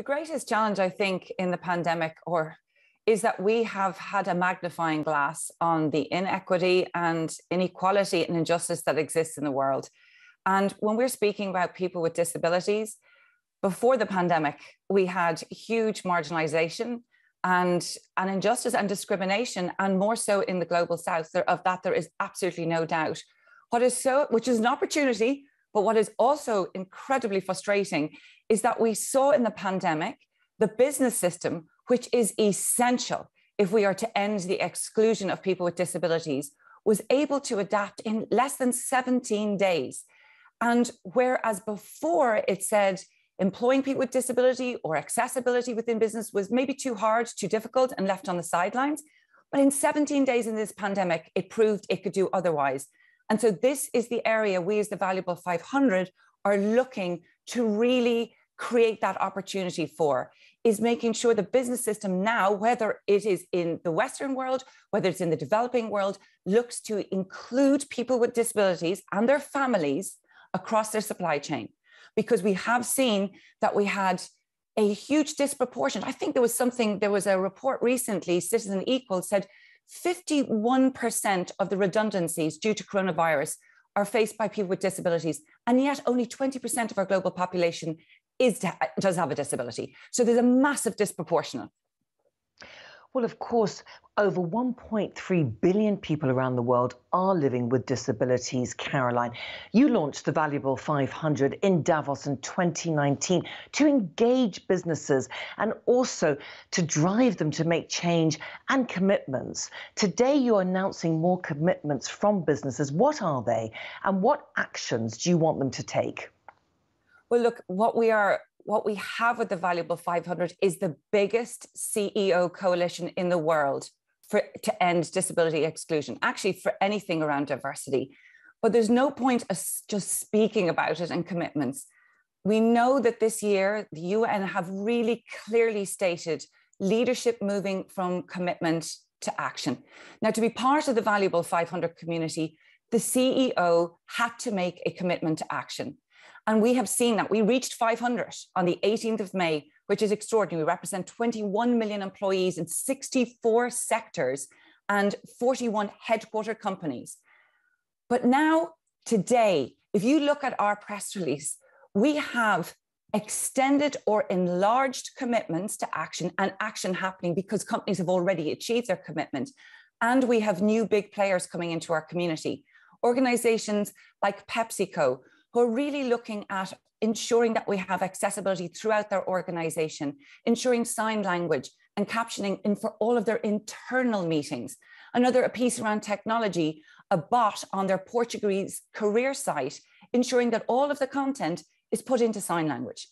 The greatest challenge, I think, in the pandemic is that we have had a magnifying glass on the inequity and inequality and injustice that exists in the world. And when we're speaking about people with disabilities, before the pandemic, we had huge marginalization and injustice and discrimination, and more so in the global south. Of that, there is absolutely no doubt. Which is an opportunity, but what is also incredibly frustrating is that we saw in the pandemic the business system, which is essential if we are to end the exclusion of people with disabilities, was able to adapt in less than 17 days. And whereas before it said employing people with disability or accessibility within business was maybe too hard, too difficult, and left on the sidelines, but in 17 days in this pandemic, it proved it could do otherwise. And so this is the area we as the Valuable 500 are looking to really create that opportunity for, is making sure the business system now, whether it is in the Western world, whether it's in the developing world, looks to include people with disabilities and their families across their supply chain. Because we have seen that we had a huge disproportion. I think there was a report recently, Citizen Equal said 51% of the redundancies due to coronavirus are faced by people with disabilities. And yet only 20% of our global population does have a disability. So there's a massive disproportion. Well, of course, over 1.3 billion people around the world are living with disabilities, Caroline. You launched the Valuable 500 in Davos in 2019 to engage businesses and also to drive them to make change and commitments. Today, you're announcing more commitments from businesses. What are they, and what actions do you want them to take? Well, look, what we have with the Valuable 500 is the biggest CEO coalition in the world to end disability exclusion, actually for anything around diversity. But there's no point us just speaking about it and commitments. We know that this year, the UN have really clearly stated leadership moving from commitment to action. Now, to be part of the Valuable 500 community, the CEO had to make a commitment to action. And we have seen that. We reached 500 on the 18th of May, which is extraordinary. We represent 21 million employees in 64 sectors and 41 headquarter companies. But now, today, if you look at our press release, we have extended or enlarged commitments to action, and action happening because companies have already achieved their commitment. And we have new big players coming into our community. Organizations like PepsiCo, who are really looking at ensuring that we have accessibility throughout their organization, ensuring sign language and captioning in for all of their internal meetings. A piece around technology, a bot on their Portuguese career site, ensuring that all of the content is put into sign language.